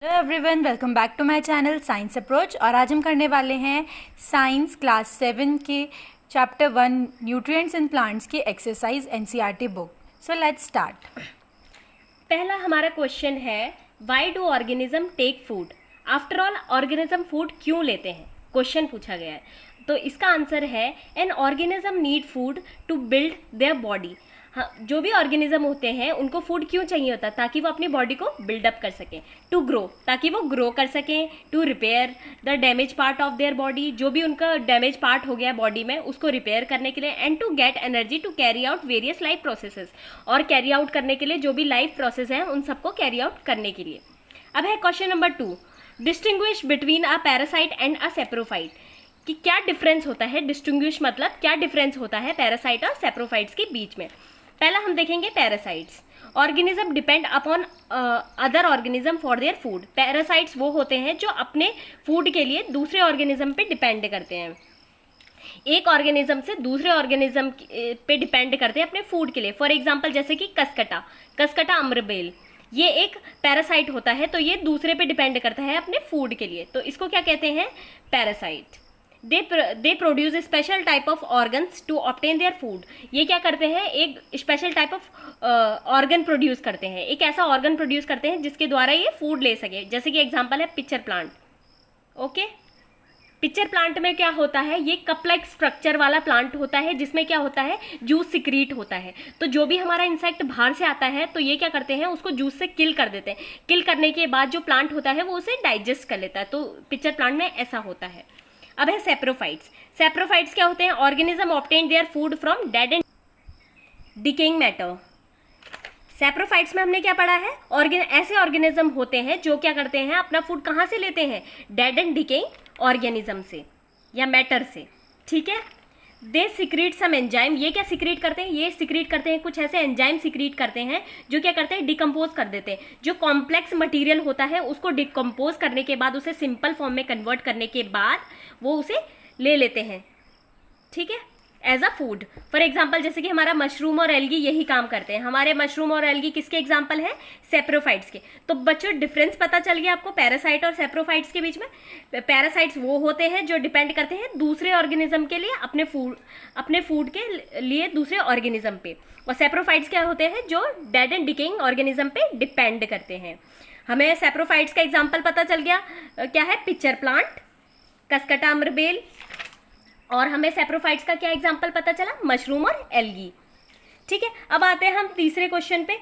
Hello everyone, welcome back to my channel science approach. और आज हम करने वाले हैं साइंस क्लास 7 के चैप्टर 1 न्यूट्रिएंट्स इन प्लांट्स की exercise NCERT book. So let's start. पहला हमारा क्वेश्चन है, why do organism take food? After all organism food क्यों लेते हैं, क्वेश्चन पूछा गया है। तो इसका आंसर है, an organism need food to build their body. हाँ, जो भी ऑर्गेनिज्म होते हैं उनको फूड क्यों चाहिए होता है? ताकि वो अपनी बॉडी को बिल्डअप कर सकें। टू ग्रो, ताकि वो ग्रो कर सकें। To repair the damage part of their body, जो भी उनका डैमेज पार्ट हो गया बॉडी में उसको रिपेयर करने के लिए। And to get energy to carry out various life processes, और कैरी आउट करने के लिए जो भी लाइफ प्रोसेस है उन सबको कैरी आउट करने के लिए। अब है question number 2, distinguish between a parasite and a saprophyte. कि क्या डिफरेंस होता है? डिस्टिंग्विश मतलब क्या डिफरेंस होता है पैरासाइट और सेप्रोफाइट्स के बीच में। पहला हम देखेंगे parasites. Organism depend upon other organism for their food. Parasites वो होते हैं जो अपने फूड के लिए दूसरे ऑर्गेनिज्म पे डिपेंड करते हैं। एक ऑर्गेनिज्म से दूसरे ऑर्गेनिज्म पे डिपेंड करते हैं अपने फूड के लिए। फॉर एग्जाम्पल जैसे कि कसकटा अम्रबेल, ये एक पैरासाइट होता है, तो ये दूसरे पे डिपेंड करता है अपने फूड के लिए, तो इसको क्या कहते हैं? Parasite. They produce special type of organs to obtain their food. ये क्या करते हैं? एक special type of organ produce करते हैं, एक ऐसा ऑर्गन प्रोड्यूस करते हैं जिसके द्वारा ये फूड ले सके। जैसे कि एग्जांपल है pitcher plant. Okay, pitcher plant में क्या होता है? ये कप लाइक स्ट्रक्चर वाला प्लांट होता है जिसमें क्या होता है? जूस सिक्रीट होता है। तो जो भी हमारा इंसेक्ट बाहर से आता है तो ये क्या करते हैं? उसको जूस से किल कर देते हैं। किल करने के बाद जो प्लांट होता है वो उसे डाइजेस्ट कर लेता है। तो पिक्चर प्लांट में ऐसा होता है। अब है सेप्रोफाइट्स। सेप्रोफाइट्स क्या होते हैं? Organism obtain their food from dead and decaying matter. Saprophytes में हमने क्या पढ़ा है? ऐसे ऑर्गेनिज्म होते हैं जो क्या करते हैं? अपना फूड कहाँ से लेते हैं? डेड एंड डिकेइंग ऑर्गेनिज्म से या मैटर से। ठीक है। They secrete some enzyme. ये क्या सिक्रीट करते हैं? ये सिक्रीट करते हैं कुछ ऐसे एंजाइम सिक्रीट करते हैं जो क्या करते हैं? डिकम्पोज कर देते हैं। जो कॉम्प्लेक्स मटेरियल होता है उसको डिकम्पोज करने के बाद, उसे सिंपल फॉर्म में कन्वर्ट करने के बाद वो उसे ले लेते हैं, ठीक है, as a food. For example जैसे कि हमारा मशरूम और एल्गी यही काम करते हैं। हमारे मशरूम और एल्गी किसके एग्जाम्पल है? सेप्रोफाइट्स के। तो बच्चों डिफरेंस पता चल गया आपको पैरासाइट और सेप्रोफाइट्स के बीच में। पैरासाइट्स वो होते हैं जो डिपेंड करते हैं दूसरे ऑर्गेनिज्म के लिए, अपने फूड के लिए दूसरे ऑर्गेनिज्म पे। और सेप्रोफाइट्स क्या होते हैं? जो डेड एंड डिकेइंग ऑर्गेनिज्म पे डिपेंड करते हैं। हमें सेप्रोफाइट्स का एग्जाम्पल पता चल गया, क्या है? पिक्चर प्लांट, कसकटा अम्रबेल। और हमें सेप्रोफाइट्स का क्या एग्जाम्पल पता चला? मशरूम और एल्गी। ठीक है। अब आते हैं हम तीसरे क्वेश्चन पे।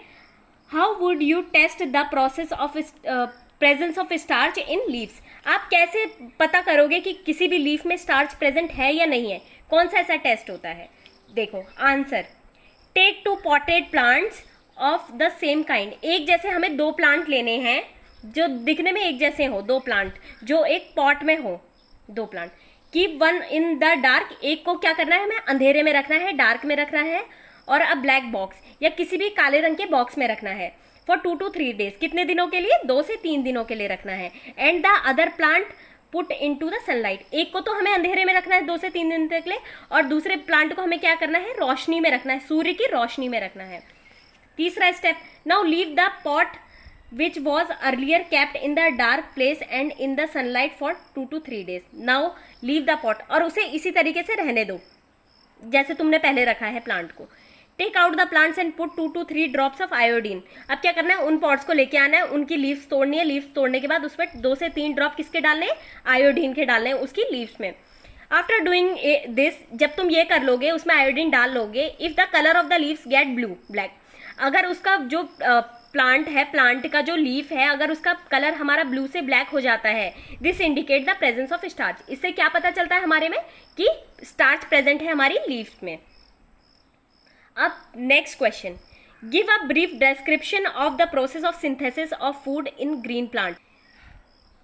How would you test the process of presence of starch in leaves? आप कैसे पता करोगे कि किसी भी लीफ में स्टार्च प्रेजेंट है या नहीं है? कौन सा ऐसा टेस्ट होता है? देखो answer, take 2 potted plants of the same kind. एक जैसे हमें 2 प्लांट लेने हैं जो दिखने में एक जैसे हो, 2 प्लांट जो एक पॉट में हो, 2 plant. Keep one in the dark. एक को क्या करना है? हमें अंधेरे में रखना है, डार्क में रखना है, और अ ब्लैक बॉक्स या किसी भी काले रंग के बॉक्स में रखना है फॉर 2 to 3 days। कितने दिनों के लिए? 2 से 3 दिनों के लिए रखना है। And the other plant put into the sunlight. एक को तो हमें अंधेरे में रखना है 2 से 3 दिन तक के लिए, और दूसरे प्लांट को हमें क्या करना है? रोशनी में रखना है, सूर्य की रोशनी में रखना है। तीसरा step, now leave the pot which was earlier kept in the dark place and in the sunlight for 2 to 3 days. Now leave the pot। और उसे इसी तरीके से रहने दो जैसे तुमने पहले रखा है प्लांट को। Take out the plants and put 2 to 3 drops of iodine. अब क्या करना है? उन पॉट्स को लेके आना है, उनकी लीव्स तोड़नी है। लीव्स तोड़ने के बाद उस पर 2 से 3 ड्रॉप किसके डालने हैं? आयोडीन के डालने हैं उसकी लीव्स में। आफ्टर डूइंग दिस, जब तुम ये कर लोगे, उसमें आयोडीन डाल लोगे, if the colour of the leaves gate blue black, अगर उसका जो प्लांट है, प्लांट का जो लीफ है, अगर उसका कलर हमारा ब्लू से ब्लैक हो जाता है, this indicate the presence of starch. इससे क्या पता चलता है हमारे में कि स्टार्च प्रेजेंट है हमारी लीफ में। अब next question, give a brief description of the process of synthesis of food in green plant.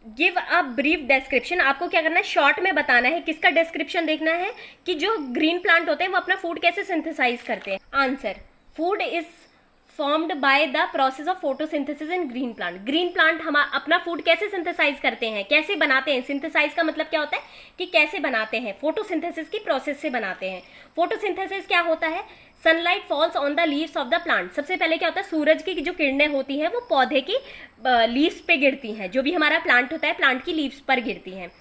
Give a brief description, आपको क्या करना है? शॉर्ट में बताना है। किसका डिस्क्रिप्शन देखना है? कि जो ग्रीन प्लांट होते हैं वो अपना फूड कैसे सिंथेसाइज करते हैं। Answer, food is formed by the process of photosynthesis in green plant. Green plant हम अपना फूड कैसे सिंथेसाइज करते हैं, कैसे बनाते हैं? सिंथेसाइज का मतलब क्या होता है कि कैसे बनाते हैं, फोटोसिंथेसिस की प्रोसेस से बनाते हैं। फोटोसिंथेसिस क्या होता है? Sunlight falls on the leaves of the plant. सबसे पहले क्या होता है, सूरज की जो किरणें होती हैं वो पौधे की लीव्स पे गिरती हैं, जो भी हमारा प्लांट होता है प्लांट की लीव्स पर गिरती हैं।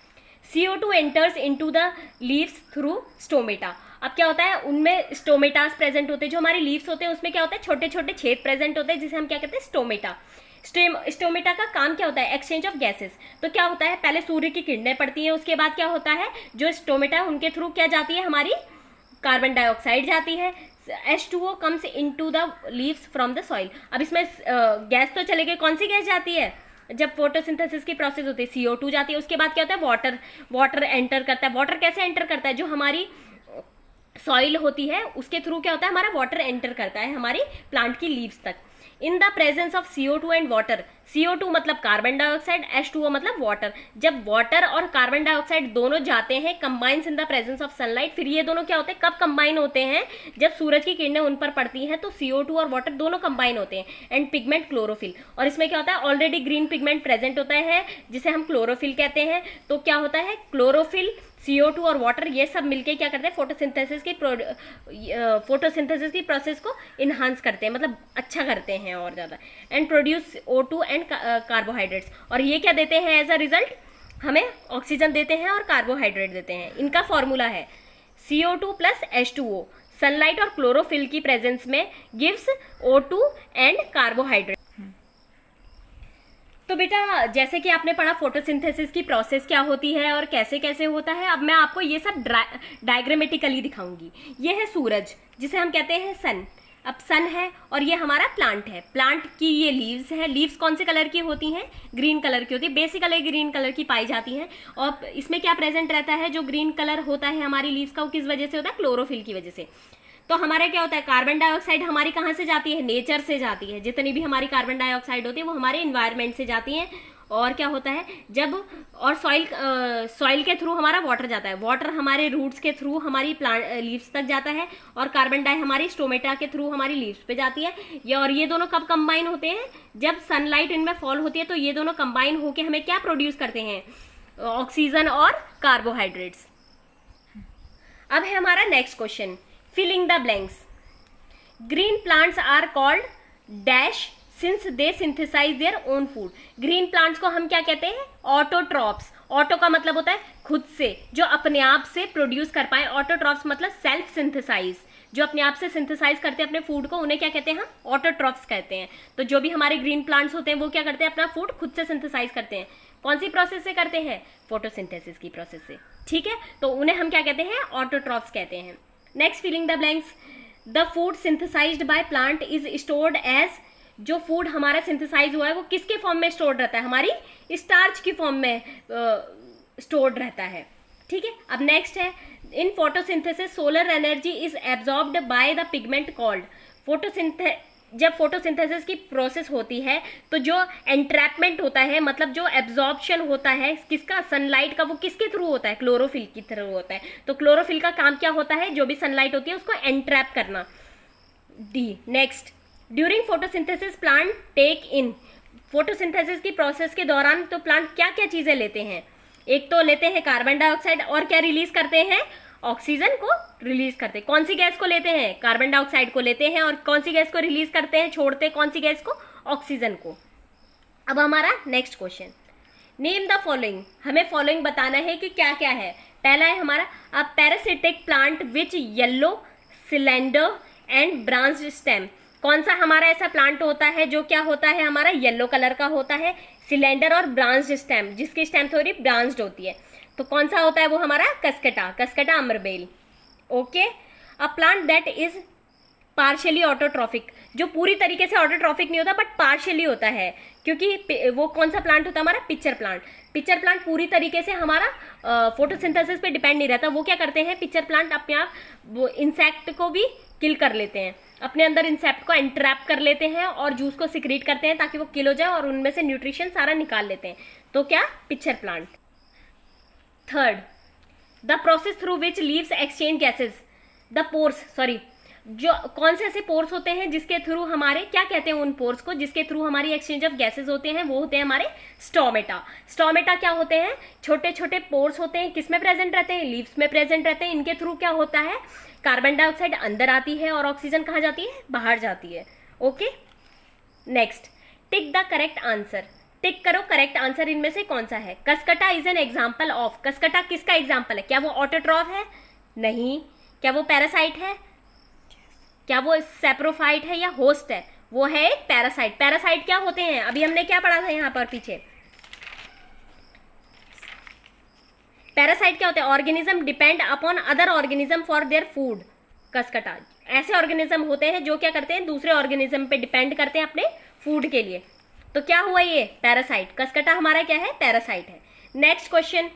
CO2 enters into the leaves through stomata. अब क्या होता है, उनमें स्टोमेटास प्रेजेंट होते हैं, जो हमारी लीव्स होते हैं उसमें क्या होता है, छोटे छोटे छेद प्रेजेंट होते हैं, जिसे हम क्या कहते हैं, स्टोमेटा। स्टोमेटा का काम क्या होता है, एक्सचेंज ऑफ गैसेस। तो क्या होता है, पहले सूर्य की किरणें पड़ती हैं, उसके बाद क्या होता है, जो स्टोमेटा है उनके थ्रू क्या जाती है, हमारी कार्बन डाइऑक्साइड जाती है। H2O comes into the leaves from the soil. अब इसमें गैस तो चले गई, कौन सी गैस जाती है, जब फोटोसिंथेसिस की प्रोसेस होती है CO2 जाती है। उसके बाद क्या होता है, वाटर एंटर करता है। वाटर कैसे एंटर करता है, जो हमारी सॉइल होती है उसके थ्रू क्या होता है, हमारा वाटर एंटर करता है हमारी प्लांट की लीव्स तक। In the presence of CO2 and water. CO2 मतलब कार्बन डाइऑक्साइड, H2O मतलब वाटर। जब वाटर और कार्बन डाइऑक्साइड दोनों जाते हैं combines in the presence of sunlight, फिर ये दोनों क्या होते हैं, कब कंबाइन होते हैं, जब सूरज की किरणें उन पर पड़ती हैं, तो CO2 और वाटर दोनों कंबाइन होते हैं। एंड पिगमेंट क्लोरोफिल, और इसमें क्या होता है, ऑलरेडी ग्रीन पिगमेंट प्रेजेंट होता है जिसे हम क्लोरोफिल कहते हैं। तो क्या होता है, क्लोरोफिल, CO2 और वाटर ये सब मिलके क्या करते हैं, फोटोसिंथेसिस की प्रोसेस को इन्हांस करते हैं, मतलब अच्छा करते हैं और ज़्यादा। And produce O2 and carbohydrates, और ये क्या देते हैं एज अ रिजल्ट, हमें ऑक्सीजन देते हैं और कार्बोहाइड्रेट देते हैं। इनका फॉर्मूला है CO2 प्लस H2O। सनलाइट और क्लोरोफिल की प्रेजेंस में गिव्स O2 एंड कार्बोहाइड्रेट। तो बेटा जैसे कि आपने पढ़ा फोटोसिंथेसिस की प्रोसेस क्या होती है और कैसे कैसे होता है, अब मैं आपको ये सब डायग्रामेटिकली दिखाऊंगी। ये है सूरज, जिसे हम कहते हैं सन। अब सन है और ये हमारा प्लांट है। प्लांट की ये लीव्स है। लीव्स कौन से कलर की होती हैं, ग्रीन कलर की होती है, बेसिकली ग्रीन कलर की पाई जाती हैं। और इसमें क्या प्रेजेंट रहता है, जो ग्रीन कलर होता है हमारी लीव्स का, वो किस वजह से होता है, क्लोरोफिल की वजह से। तो हमारा क्या होता है, कार्बन डाइऑक्साइड हमारी कहाँ से जाती है, नेचर से जाती है। जितनी भी हमारी कार्बन डाइऑक्साइड होती है वो हमारे इन्वायरमेंट से जाती हैं। और क्या होता है, जब और सॉइल के थ्रू हमारा वाटर जाता है। वाटर हमारे रूट्स के थ्रू हमारी प्लांट लीव्स तक जाता है, और कार्बन डाई हमारी स्टोमेटा के थ्रू हमारी लीव्स पे जाती है। और ये दोनों कब कंबाइन होते हैं, जब सनलाइट इनमें फॉल होती है, तो ये दोनों कंबाइन होके हमें क्या प्रोड्यूस करते हैं, ऑक्सीजन और कार्बोहाइड्रेट्स। अब है हमारा next question, filling the blanks. Green plants are called dash since they synthesize their own food. Green plants को हम क्या कहते हैं, ऑटोट्रॉप्स। ऑटो का मतलब होता है खुद से, जो अपने आप से प्रोड्यूस कर पाए। ऑटोट्रॉप्स मतलब सेल्फ सिंथेसाइज, जो अपने आप से सिंथेसाइज करते हैं अपने फूड को, उन्हें क्या कहते हैं, हम ऑटोट्रॉप्स कहते हैं। तो जो भी हमारे ग्रीन प्लांट्स होते हैं वो क्या करते हैं, अपना फूड खुद से सिंथेसाइज करते हैं। कौन सी प्रोसेस से करते हैं, फोटोसिंथेसिस की प्रोसेस से। ठीक है, तो उन्हें हम क्या कहते हैं, ऑटोट्रॉप्स कहते हैं। Next, filling the blanks. The food synthesized by plant is stored as. जो फूड हमारा सिंथेसाइज हुआ है वो किसके फॉर्म में स्टोर्ड रहता है, हमारी स्टार्च की फॉर्म में स्टोर्ड रहता है। ठीक है, अब नेक्स्ट है, in photosynthesis solar energy is absorbed by the pigment called. जब फोटोसिंथेसिस की प्रोसेस होती है तो जो एंट्रैपमेंट होता है, मतलब जो एब्जॉर्प्शन होता है किसका, सनलाइट का, वो किसके थ्रू होता है, क्लोरोफिल के थ्रू होता है। तो क्लोरोफिल का काम क्या होता है, जो भी सनलाइट होती है उसको एंट्रैप करना। D, next, during photosynthesis plant take in. Photosynthesis की प्रोसेस के दौरान तो प्लांट क्या क्या चीजें लेते हैं, एक तो लेते हैं कार्बन डाइऑक्साइड, और क्या रिलीज करते हैं, ऑक्सीजन को रिलीज करते हैं। कौन सी गैस को लेते हैं, कार्बन डाइऑक्साइड को लेते हैं, और कौन सी गैस को रिलीज करते हैं, छोड़ते हैं कौन सी गैस को, ऑक्सीजन को। अब हमारा next question, name the following. हमें फॉलोइंग बताना है कि क्या क्या है। पहला है हमारा, a parasitic plant which yellow cylinder and branched stem. कौन सा हमारा ऐसा प्लांट होता है जो क्या होता है, हमारा येलो कलर का होता है, सिलेंडर और ब्रांच्ड स्टेम, जिसकी स्टेम थोड़ी ब्रांच्ड होती है। तो कौन सा होता है वो हमारा, कस्कटा अमरबेल। Okay, a plant that is partially autotrophic. जो पूरी तरीके से ऑटोट्रॉफिक नहीं होता बट पार्शियली होता है, क्योंकि वो कौन सा प्लांट होता है हमारा, पिक्चर प्लांट। पिक्चर प्लांट पूरी तरीके से हमारा फोटोसिंथेसिस पे डिपेंड नहीं रहता। वो क्या करते हैं, पिक्चर प्लांट अपने आप वो इंसेक्ट को भी किल कर लेते हैं, अपने अंदर इंसेक्ट को एंट्रैप कर लेते हैं और जूस को सिक्रीट करते हैं ताकि वो किल हो जाए और उनमें से न्यूट्रिशन सारा निकाल लेते हैं। तो क्या, pitcher plant. Third, the process through which leaves exchange gases. The pores, जो कौन से ऐसे पोर्स होते हैं जिसके थ्रू हमारे, क्या कहते हैं उन पोर्स को जिसके थ्रू हमारी एक्सचेंज ऑफ गैसेज होते हैं, वो होते हैं हमारे स्टोमेटा। स्टोमेटा क्या होते हैं? छोटे छोटे पोर्स होते हैं, किस में प्रेजेंट रहते हैं? लीव्स में प्रेजेंट रहते हैं। इनके थ्रू क्या होता है? कार्बन डाइऑक्साइड अंदर आती है और ऑक्सीजन कहाँ जाती है? बाहर जाती है। Okay, next, tick the correct answer. Tick करो करेक्ट आंसर, इनमें से कौन सा है? Cuscuta is an example of. Cuscuta किसका एग्जाम्पल है? क्या वो ऑटोट्रॉफ है? नहीं। क्या वो पैरासाइट है? क्या वो सेप्रोफाइट है या होस्ट है? वो है एक पैरासाइट। पैरासाइट क्या होते हैं? अभी हमने क्या पढ़ा था यहाँ पर पीछे? पैरासाइट क्या होते हैं? Organism depend upon other organism for their food. Cuscuta ऐसे ऑर्गेनिज्म होते हैं जो क्या करते हैं? दूसरे ऑर्गेनिज्म पे डिपेंड करते हैं अपने फूड के लिए। तो क्या हुआ ये? पैरासाइट। कसकटा हमारा क्या है? पैरासाइट है। Next question,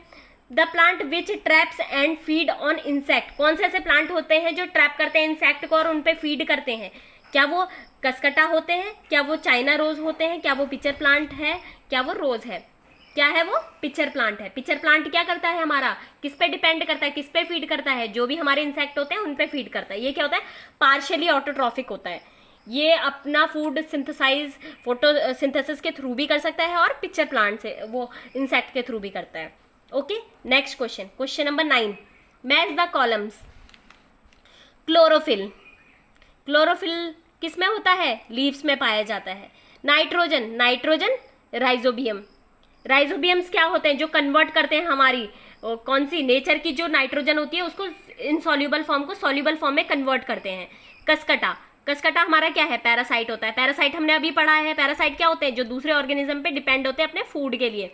the plant which traps and feed on insect. कौन से ऐसे प्लांट होते हैं जो ट्रैप करते हैं इंसेक्ट को और उन पे फीड करते हैं? क्या वो कसकटा होते हैं? क्या वो चाइना रोज होते हैं? क्या वो पिचर प्लांट है? क्या वो रोज है? क्या है वो? पिचर प्लांट है। पिचर प्लांट क्या करता है हमारा? किस पे डिपेंड करता है? किस पे फीड करता है? जो भी हमारे इंसेक्ट होते हैं उन पे फीड करता है। ये क्या होता है? पार्शियली ऑटोट्रॉफिक होता है। ये अपना फूड सिंथेसाइज फोटोसिंथेसिस के थ्रू भी कर सकता है और पिक्चर प्लांट से, वो इंसेक्ट के थ्रू भी करता है। Okay, next question, question number 9, match the columns. Chlorophyll. Chlorophyll किस में होता है? लीव्स में पाया जाता है। नाइट्रोजन। Nitrogen rhizobium. राइजोबियम्स क्या होते हैं? जो कन्वर्ट करते हैं हमारी कौन सी नेचर की जो नाइट्रोजन होती है उसको इनसॉल्युबल फॉर्म को सॉल्युबल फॉर्म में कन्वर्ट करते हैं। कसकटा। कसकटा हमारा क्या है? पैरासाइट होता है। पैरासाइट हमने अभी पढ़ा है। पैरासाइट क्या होते हैं? जो दूसरे ऑर्गेनिज्म पे डिपेंड होते हैं अपने फूड के लिए।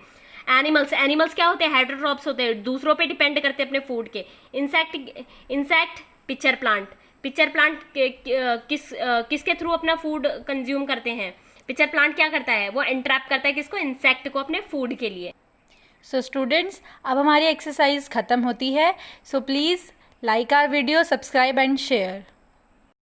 एनिमल्स। एनिमल्स क्या होते हैं? हेटेरोट्रॉप्स होते हैं, दूसरों पे डिपेंड करते हैं अपने फूड के। Insect pitcher plant. Pitcher plant किसके थ्रू अपना फूड कंज्यूम करते हैं? पिक्चर प्लांट क्या करता है? वो एंट्रैप करता है किसको? इंसेक्ट को अपने फूड के लिए। सो स्टूडेंट्स, अब हमारी एक्सरसाइज ख़त्म होती है। So please like our video, subscribe and share.